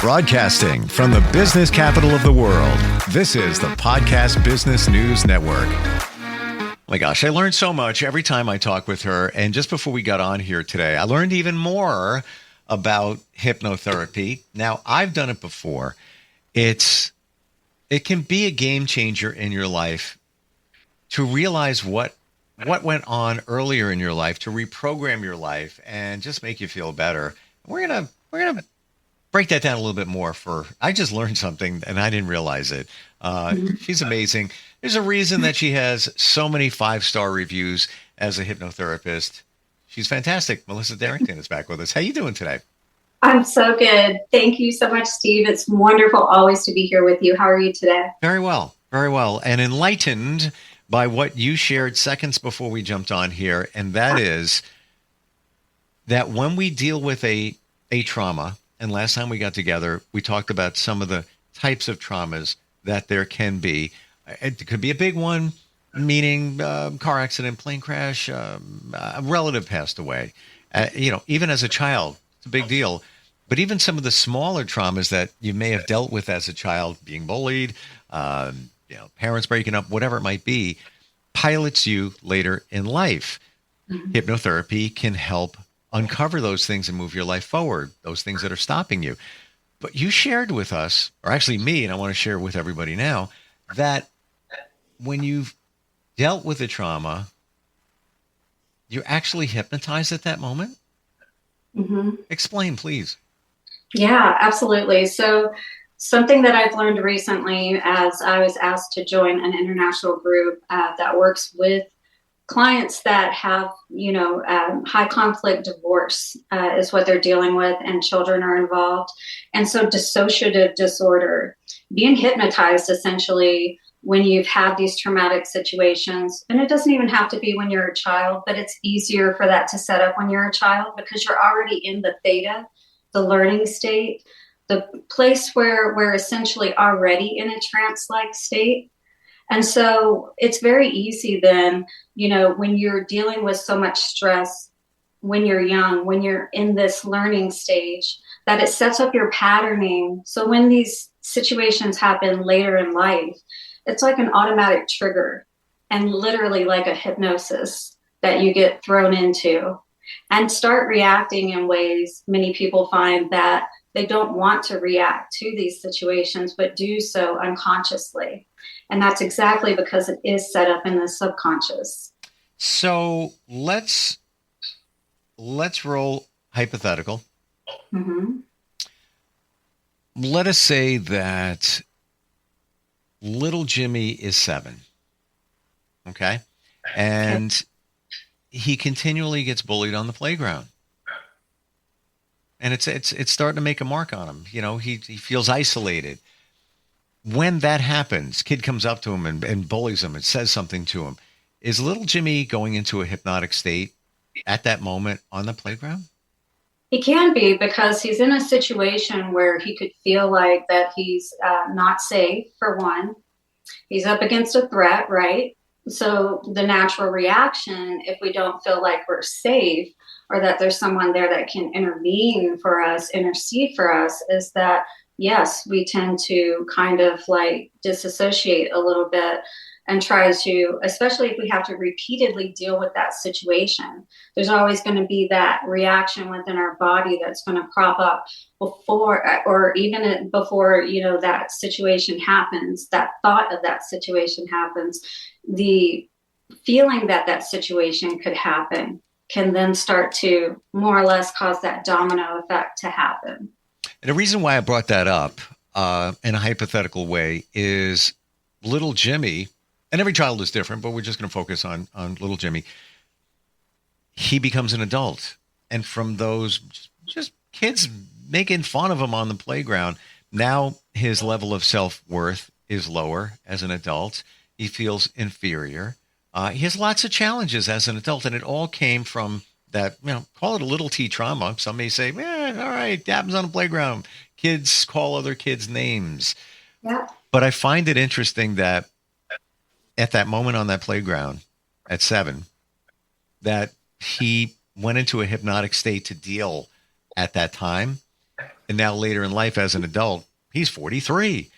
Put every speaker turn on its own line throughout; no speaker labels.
Broadcasting from the business capital of the world, this is the Podcast Business News Network. Oh my gosh, I learned so much every time I talk with her. And just before we got on here today, I learned even more about hypnotherapy. Now, I've done it before. It can be a game changer in your life to realize what went on earlier in your life, to reprogram your life and just make you feel better. We're gonna break that down a little bit more. I just learned something and I didn't realize it. She's amazing. There's a reason that she has so many 5-star reviews as a hypnotherapist. She's fantastic. Melissa Darrington is back with us. How you doing today?
I'm so good. Thank you so much, Steve. It's wonderful always to be here with you. How are you today?
Very well. Very well. And enlightened by what you shared seconds before we jumped on here. And that is that when we deal with a trauma, and last time we got together, we talked about some of the types of traumas that there can be. It could be a big one, meaning car accident, plane crash, a relative passed away. Even as a child, it's a big deal. But even some of the smaller traumas that you may have dealt with as a child, being bullied, parents breaking up, whatever it might be, pilots you later in life. Mm-hmm. Hypnotherapy can help uncover those things and move your life forward, those things that are stopping you. But you shared with us, or actually me, and I want to share with everybody now, that when you've dealt with a trauma, you're actually hypnotized at that moment?
Mm-hmm.
Explain, please.
Yeah, absolutely. So something that I've learned recently as I was asked to join an international group that works with clients that have, high conflict divorce is what they're dealing with, and children are involved. And so dissociative disorder, being hypnotized essentially when you've had these traumatic situations, and it doesn't even have to be when you're a child, but it's easier for that to set up when you're a child because you're already in the theta, the learning state, the place where we're essentially already in a trance-like state. And so it's very easy then, when you're dealing with so much stress, when you're young, when you're in this learning stage, that it sets up your patterning. So when these situations happen later in life, it's like an automatic trigger and literally like a hypnosis that you get thrown into and start reacting in ways many people find that they don't want to react to these situations, but do so unconsciously. And that's exactly because it is set up in the subconscious.
So let's roll hypothetical.
Mm-hmm.
Let us say that little Jimmy is 7. Okay? And he continually gets bullied on the playground. And it's starting to make a mark on him. He feels isolated. When that happens, kid comes up to him and bullies him and says something to him. Is little Jimmy going into a hypnotic state at that moment on the playground?
He can be, because he's in a situation where he could feel like that he's not safe, for one. He's up against a threat, right? So the natural reaction, if we don't feel like we're safe or that there's someone there that can intervene for us, intercede for us, is that, yes, we tend to kind of like disassociate a little bit and try to, especially if we have to repeatedly deal with that situation, there's always going to be that reaction within our body that's going to crop up before, or even before, that situation happens, that thought of that situation happens, the feeling that that situation could happen can then start to more or less cause that domino effect to happen.
And the reason why I brought that up in a hypothetical way is little Jimmy, and every child is different, but we're just going to focus on little Jimmy. He becomes an adult. And from those just kids making fun of him on the playground, now his level of self-worth is lower as an adult. He feels inferior. He has lots of challenges as an adult, and it all came from that, call it a little T trauma. Some may say, all right, it happens on the playground. Kids call other kids names.
Yeah.
But I find it interesting that at that moment on that playground at 7, that he went into a hypnotic state to deal at that time. And now later in life as an adult, he's 43.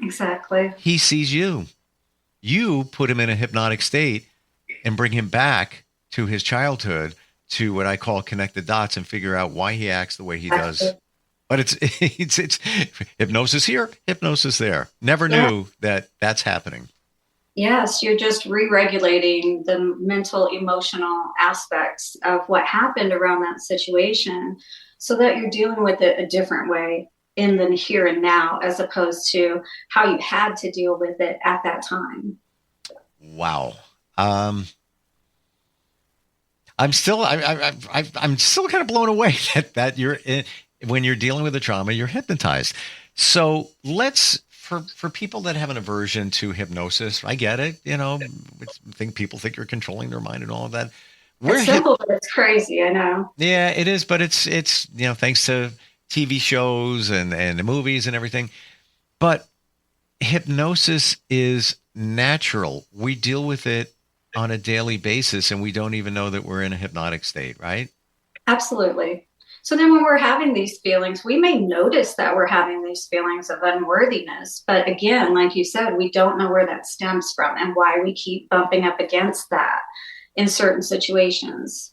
Exactly.
He sees you. You put him in a hypnotic state and bring him back to his childhood, to what I call connect the dots and figure out why he acts the way he does. But it's hypnosis here, hypnosis there. Never knew that that's happening.
Yes, you're just re-regulating the mental, emotional aspects of what happened around that situation so that you're dealing with it a different way in the here and now, as opposed to how you had to deal with it at that time.
Wow. I'm still kind of blown away that you're when you're dealing with a trauma, you're hypnotized. So for people that have an aversion to hypnosis, I get it. People think you're controlling their mind and all of that.
It's simple, but it's crazy. I know.
Yeah, it is. But it's thanks to TV shows and the movies and everything. But hypnosis is natural. We deal with it on a daily basis, and we don't even know that we're in a hypnotic state, right?
Absolutely. So then when we're having these feelings, we may notice that we're having these feelings of unworthiness. But again, like you said, we don't know where that stems from and why we keep bumping up against that in certain situations.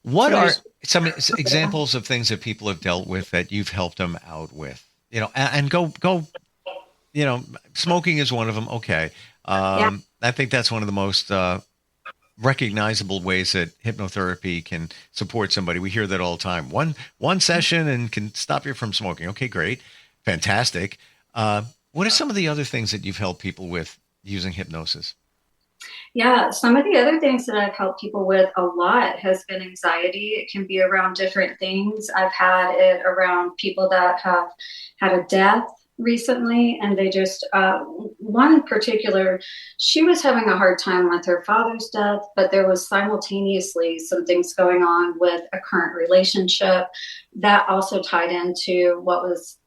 What are some examples of things that people have dealt with that you've helped them out with? And go, smoking is one of them. Okay. I think that's one of the most recognizable ways that hypnotherapy can support somebody. We hear that all the time. One session and can stop you from smoking. Okay, great. Fantastic. What are some of the other things that you've helped people with using hypnosis?
Yeah, some of the other things that I've helped people with a lot has been anxiety. It can be around different things. I've had it around people that have had a death recently, and they just one in particular, she was having a hard time with her father's death, but there was simultaneously some things going on with a current relationship that also tied into what was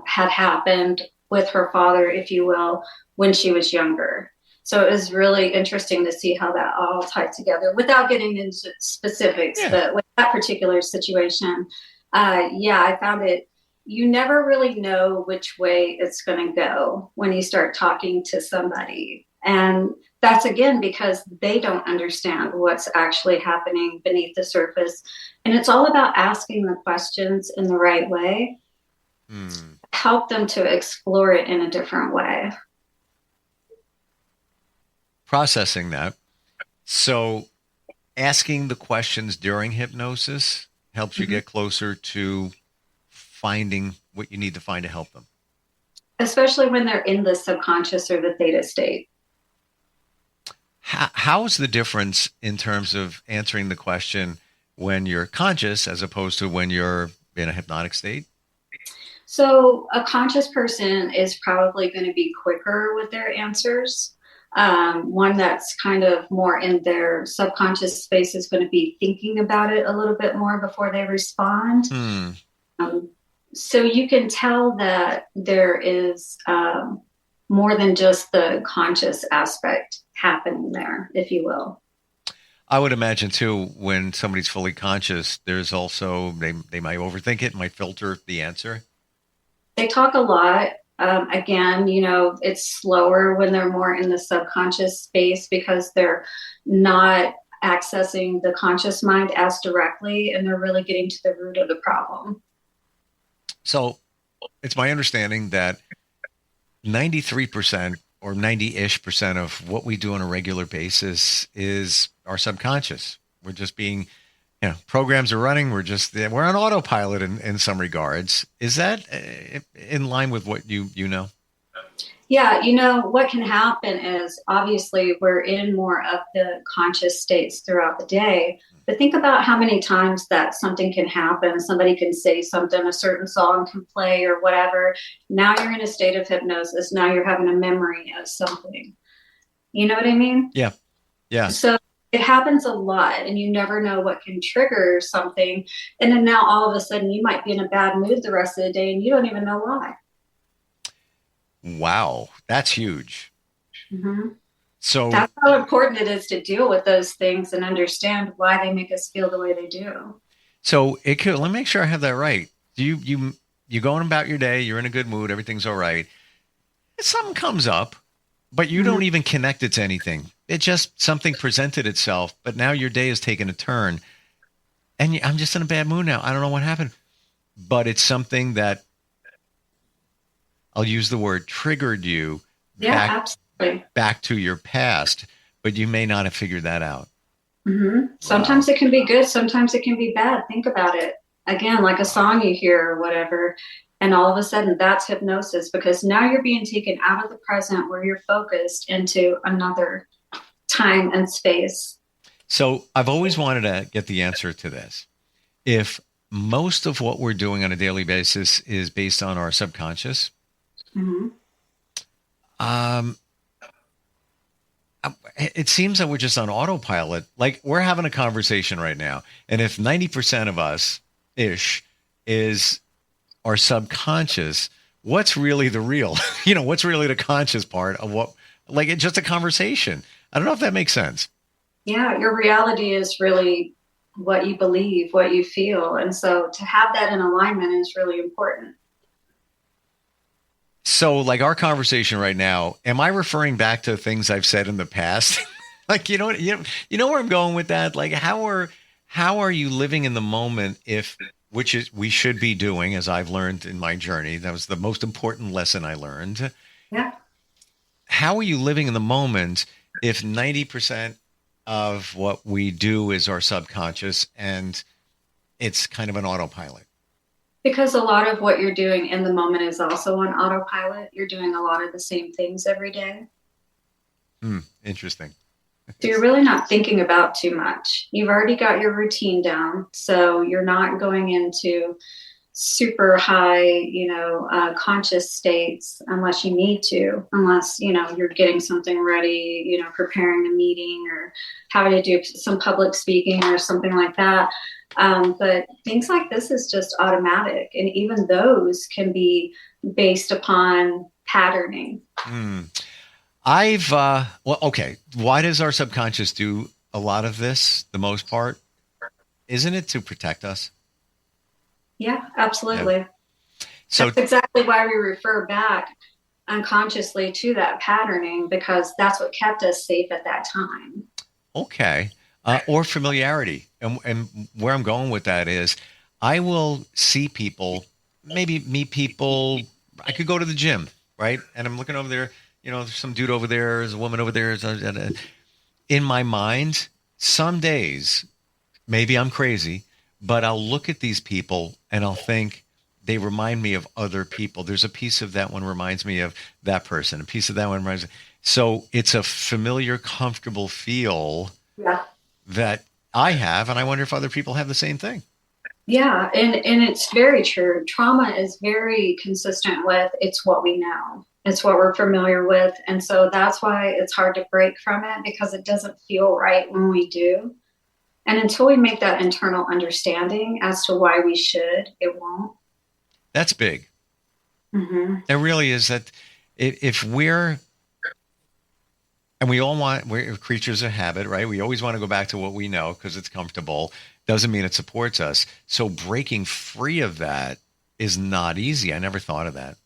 had happened with her father, if you will, when she was younger. So it was really interesting to see how that all tied together without getting into specifics. But with that particular situation, I found it, you never really know which way it's going to go when you start talking to somebody. And that's, again, because they don't understand what's actually happening beneath the surface. And it's all about asking the questions in the right way, help them to explore it in a different way.
Processing that. So asking the questions during hypnosis helps you get closer to finding what you need to find to help them. Especially
when they're in the subconscious or the theta state.
How's the difference in terms of answering the question when you're conscious as opposed to when you're in a hypnotic state?
So a conscious person is probably going to be quicker with their answers. One that's kind of more in their subconscious space is going to be thinking about it a little bit more before they respond. So you can tell that there is more than just the conscious aspect happening there, if you will.
I would imagine too, when somebody's fully conscious, there's also, they might overthink it, might filter the answer.
They talk a lot. Again, it's slower when they're more in the subconscious space because they're not accessing the conscious mind as directly, and they're really getting to the root of the problem. So
it's my understanding that 93% or 90-ish% of what we do on a regular basis is our subconscious. We're just being, programs are running. We're on autopilot in some regards. Is that in line with what you know?
Yeah, what can happen is obviously we're in more of the conscious states throughout the day. But think about how many times that something can happen. Somebody can say something, a certain song can play or whatever. Now you're in a state of hypnosis. Now you're having a memory of something. You know what I mean?
Yeah. Yeah.
So it happens a lot, and you never know what can trigger something. And then now all of a sudden you might be in a bad mood the rest of the day and you don't even know why.
Wow. That's huge.
Mm-hmm.
So
that's how important it is to deal with those things and understand why they make us feel the way they do.
So let me make sure I have that right. You going about your day, you're in a good mood, everything's all right. Something comes up, but you don't even connect it to anything. It just something presented itself, but now your day has taken a turn, and I'm just in a bad mood now. I don't know what happened, but it's something that I'll use the word triggered you
Yeah, absolutely.
back to your past, but you may not have figured that out.
Sometimes it can be good, sometimes it can be bad. Think about it. Again, like a song you hear or whatever, and all of a sudden that's hypnosis, because now you're being taken out of the present where you're focused into another time and space.
So I've always wanted to get the answer to this. If most of what we're doing on a daily basis is based on our subconscious, it seems that we're just on autopilot. Like we're having a conversation right now. And if 90% of us ish is our subconscious, what's really the real, what's really the conscious part of what, like it's just a conversation. I don't know if that makes sense.
Yeah. Your reality is really what you believe, what you feel. And so to have that in alignment is really important.
So like our conversation right now, am I referring back to things I've said in the past? Like, you know where I'm going with that? Like how are you living in the moment which is we should be doing, as I've learned in my journey. That was the most important lesson I learned.
Yeah.
How are you living in the moment if 90% of what we do is our subconscious and it's kind of an autopilot?
Because a lot of what you're doing in the moment is also on autopilot. You're doing a lot of the same things every day.
Interesting.
So you're really not thinking about too much. You've already got your routine down. So you're not going into super high, conscious states unless you need to, unless, you're getting something ready, preparing a meeting or having to do some public speaking or something like that. But things like this is just automatic. And even those can be based upon patterning.
Okay. Why does our subconscious do a lot of this, the most part? Isn't it to protect us?
Yeah, absolutely. Yeah.
So
that's exactly why we refer back unconsciously to that patterning, because that's what kept us safe at that time.
Okay. Or familiarity. And where I'm going with that is I will see people, maybe meet people. I could go to the gym, right? And I'm looking over there, there's some dude over there, there's a woman over there. In my mind, some days, maybe I'm crazy, but I'll look at these people and I'll think they remind me of other people. There's a piece of that one reminds me of that person. A piece of that one reminds me. So it's a familiar, comfortable feel that I have. And I wonder if other people have the same thing.
Yeah. And it's very true. Trauma is very consistent with it's what we know. It's what we're familiar with. And so that's why it's hard to break from it, because it doesn't feel right when we do. And until we make that internal understanding as to why we should, it won't.
That's big. It really is. That if we're, and we're creatures of habit, right? We always want to go back to what we know because it's comfortable. Doesn't mean it supports us. So breaking free of that is not easy. I never thought of that.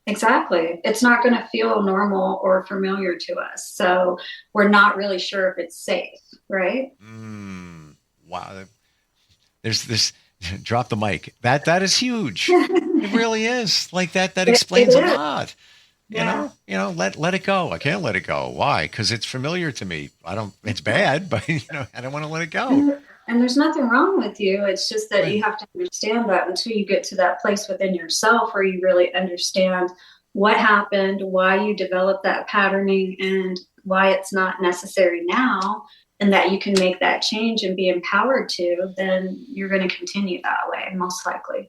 Exactly. It's not going to feel normal or familiar to us. So we're not really sure if it's safe, right?
Wow. There's this, drop the mic. That is huge. It really is. Like that explains a lot.
Yeah.
Let it go. I can't let it go. Why? Because it's familiar to me. It's bad, but I don't want to let it go.
And there's nothing wrong with you. It's just that you have to understand that until you get to that place within yourself where you really understand what happened, why you developed that patterning, and why it's not necessary now, and that you can make that change and be empowered to, then you're going to continue that way, most likely.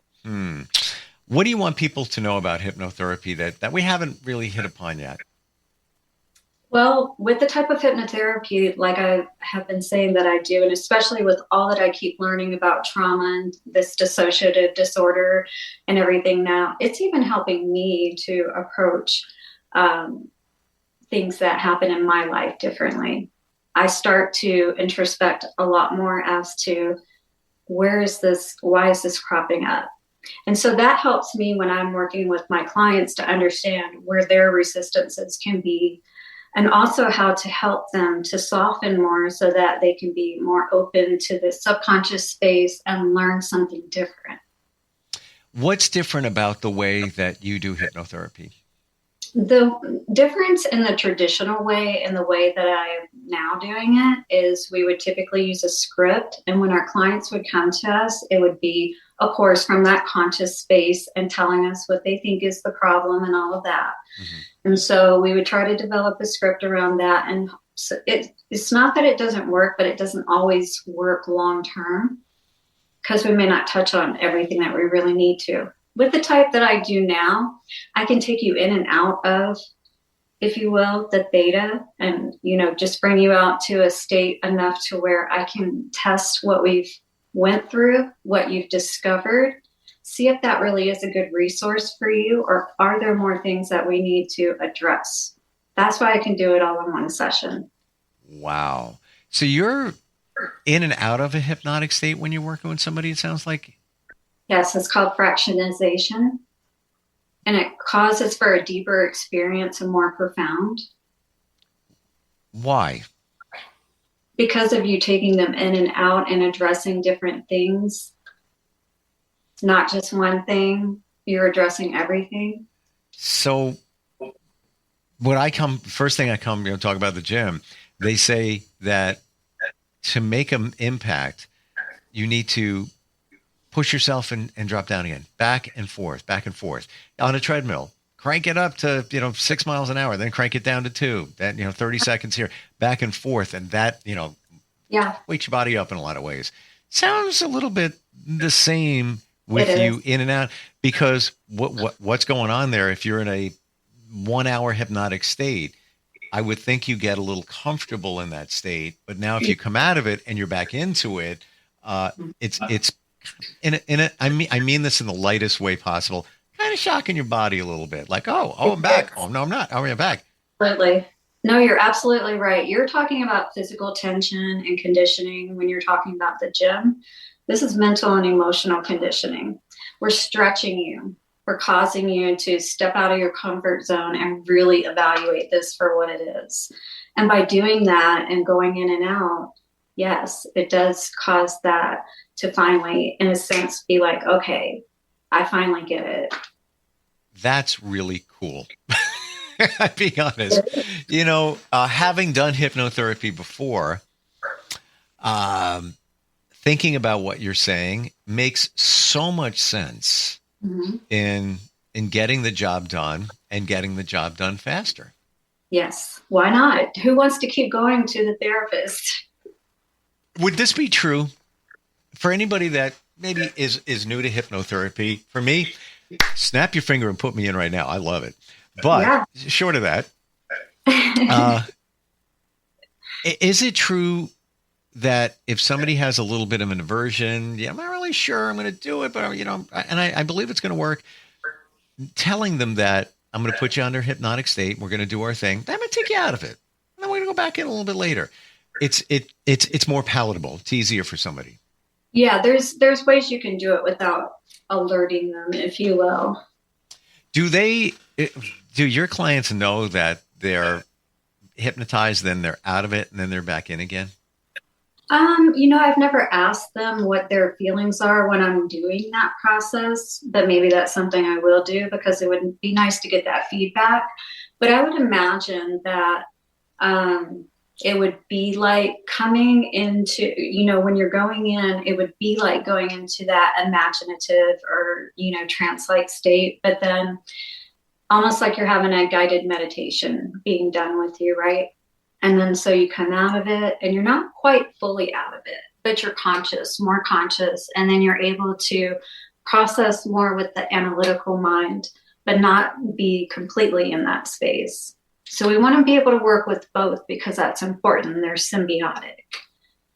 What do you want people to know about hypnotherapy that we haven't really hit upon yet?
Well, with the type of hypnotherapy, like I have been saying that I do, and especially with all that I keep learning about trauma and this dissociative disorder and everything now, it's even helping me to approach things that happen in my life differently. I start to introspect a lot more as to why is this cropping up? And so that helps me when I'm working with my clients to understand where their resistances can be, and also how to help them to soften more so that they can be more open to the subconscious space and learn something different.
What's different about the way that you do hypnotherapy?
The difference in the traditional way and the way that I am now doing it is we would typically use a script. And when our clients would come to us, it would be, of course, from that conscious space and telling us what they think is the problem and all of that. Mm-hmm. And so we would try to develop a script around that. And so it's not that it doesn't work, but it doesn't always work long term because we may not touch on everything that we really need to. With the type that I do now, I can take you in and out of, if you will, the theta and, just bring you out to a state enough to where I can test what we've went through, what you've discovered, see if that really is a good resource for you, or are there more things that we need to address? That's why I can do it all in one session.
Wow. So you're in and out of a hypnotic state when you're working with somebody, it sounds like?
Yes, it's called fractionization, and it causes for a deeper experience and more profound.
Why?
Because of you taking them in and out and addressing different things. It's not just one thing, you're addressing everything.
So first thing I come, talk about the gym, they say that to make an impact, you need to push yourself and drop down again, back and forth on a treadmill. Crank it up to 6 miles an hour, then crank it down to 2. Then 30 seconds here, back and forth, and that wakes your body up in a lot of ways. Sounds a little bit the same with you in and out, because what's going on there? If you're in a 1 hour hypnotic state, I would think you get a little comfortable in that state. But now if you come out of it and you're back into it, it's I mean this in the lightest way possible, kind of shocking your body a little bit, like, oh, I'm back. Oh, no, I'm not. Oh, I'm back.
Absolutely. No, you're absolutely right. You're talking about physical tension and conditioning when you're talking about the gym. This is mental and emotional conditioning. We're stretching you. We're causing you to step out of your comfort zone and really evaluate this for what it is. And by doing that and going in and out, yes, it does cause that to finally, in a sense, be like, okay, I finally get it.
That's really cool. I'll be honest. Having done hypnotherapy before, thinking about what you're saying makes so much sense in getting the job done and getting the job done faster.
Yes. Why not? Who wants to keep going to the therapist?
Would this be true for anybody that maybe is new to hypnotherapy? For me, snap your finger and put me in right now. I love it. But short of that, is it true that if somebody has a little bit of an aversion, I'm not really sure I'm going to do it, but and I believe it's going to work, telling them that I'm going to put you under hypnotic state, we're going to do our thing, I'm going to take you out of it, and then we're going to go back in a little bit later. It's more palatable. It's easier for somebody.
Yeah, there's ways you can do it without alerting them, if you will.
Do your clients know that they're hypnotized, then they're out of it, and then they're back in again?
I've never asked them what their feelings are when I'm doing that process, but maybe that's something I will do because it would be nice to get that feedback. But I would imagine that it would be like coming into, when you're going in, it would be like going into that imaginative or, trance-like state, but then almost like you're having a guided meditation being done with you, right? And then so you come out of it and you're not quite fully out of it, but you're more conscious, and then you're able to process more with the analytical mind, but not be completely in that space. So we want to be able to work with both because that's important. They're symbiotic.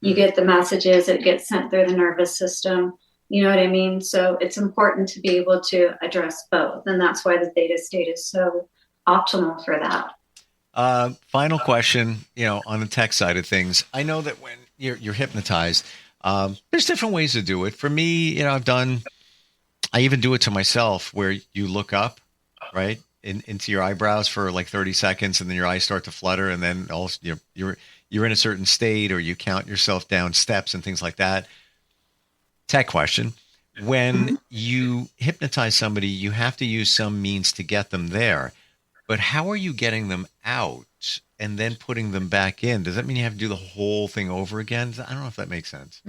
You get the messages, it gets sent through the nervous system. You know what I mean? So it's important to be able to address both. And that's why the theta state is so optimal for that.
Final question, on the tech side of things. I know that when you're hypnotized, there's different ways to do it. For me, I've done I even do it to myself where you look up, right, into your eyebrows for like 30 seconds, and then your eyes start to flutter, and then also you're in a certain state, or you count yourself down steps and things like that. Tech question. When you hypnotize somebody, you have to use some means to get them there. But how are you getting them out and then putting them back in? Does that mean you have to do the whole thing over again? I don't know if that makes sense.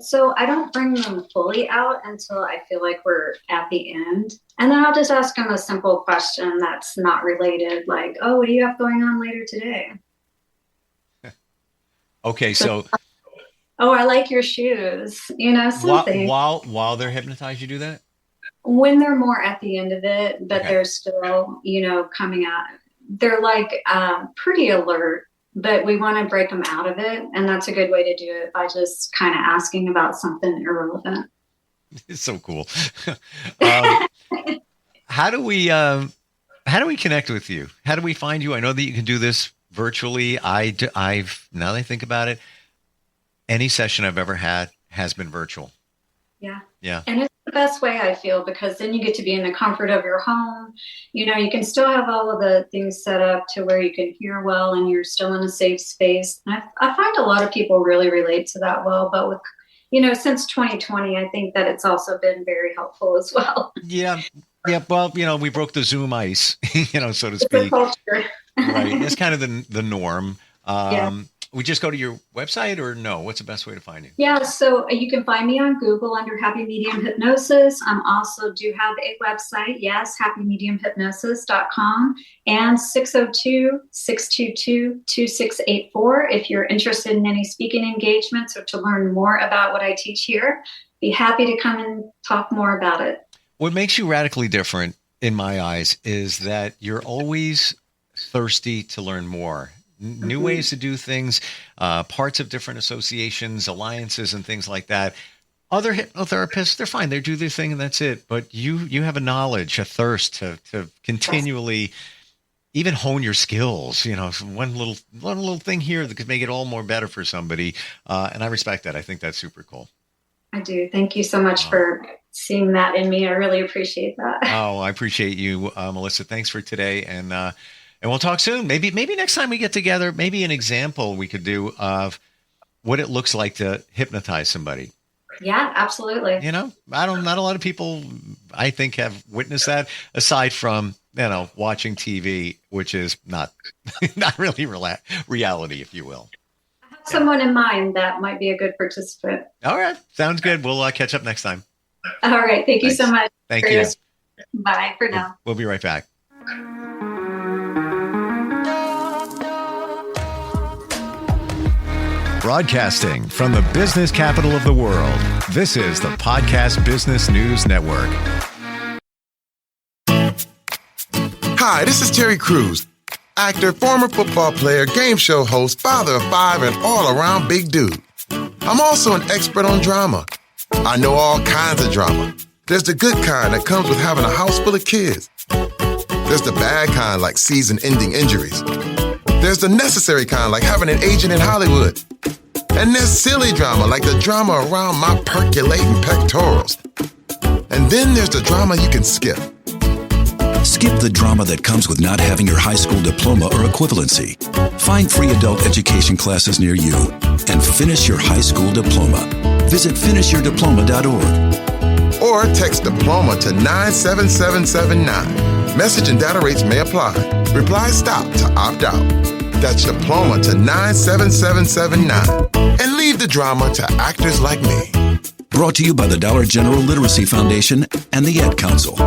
So I don't bring them fully out until I feel like we're at the end. And then I'll just ask them a simple question that's not related, like, oh, what do you have going on later today?
Okay, so
oh, I like your shoes, something.
While they're hypnotized, you do that?
When they're more at the end of it, but they're still, coming out. They're like pretty alert, but we want to break them out of it. And that's a good way to do it by just kind of asking about something irrelevant.
It's so cool. How do we connect with you? How do we find you? I know that you can do this virtually. I've now that I think about it, any session I've ever had has been virtual. Yeah. And
it's the best way, I feel, because then you get to be in the comfort of your home. You can still have all of the things set up to where you can hear well and you're still in a safe space. And I find a lot of people really relate to that well, but with, since 2020, I think that it's also been very helpful as well.
Yeah. Yeah. Well, we broke the Zoom ice, so to speak.
It's a culture.
Right. It's kind of the norm. We just go to your website, or no? What's the best way to find you?
Yeah, so you can find me on Google under Happy Medium Hypnosis. I also do have a website, yes, happymediumhypnosis.com, and 602-622-2684. If you're interested in any speaking engagements or to learn more about what I teach here, be happy to come and talk more about it.
What makes you radically different in my eyes is that you're always thirsty to learn more. New ways to do things, parts of different associations, alliances, and things like that. Other hypnotherapists, they're fine. They do their thing and that's it. But you have a knowledge, a thirst to continually even hone your skills. One little thing here that could make it all more better for somebody. And I respect that. I think that's super cool.
I do. Thank you so much for seeing that in me. I really appreciate that.
Oh, I appreciate you, Melissa. Thanks for today. And we'll talk soon. Maybe next time we get together, maybe an example we could do of what it looks like to hypnotize somebody.
Yeah, absolutely.
Not a lot of people, I think, have witnessed that, aside from, watching TV, which is not really reality, if you will.
I have someone in mind that might be a good participant.
All right. Sounds good. We'll catch up next time.
All right. Thank you so much.
Thank you.
Bye for now.
We'll be right back. Broadcasting from the business capital of the world, this is the Podcast Business News Network.
Hi, this is Terry Crews, actor, former football player, game show host, father of 5, and all-around big dude. I'm also an expert on drama. I know all kinds of drama. There's the good kind that comes with having a house full of kids. There's the bad kind, like season-ending injuries. There's the necessary kind, like having an agent in Hollywood. And there's silly drama, like the drama around my percolating pectorals. And then there's the drama you can skip.
Skip the drama that comes with not having your high school diploma or equivalency. Find free adult education classes near you and finish your high school diploma. Visit finishyourdiploma.org.
Or text diploma to 97779. Message and data rates may apply. Reply STOP to opt out. That's diploma to 97779. And leave the drama to actors like me.
Brought to you by the Dollar General Literacy Foundation and the Ad Council.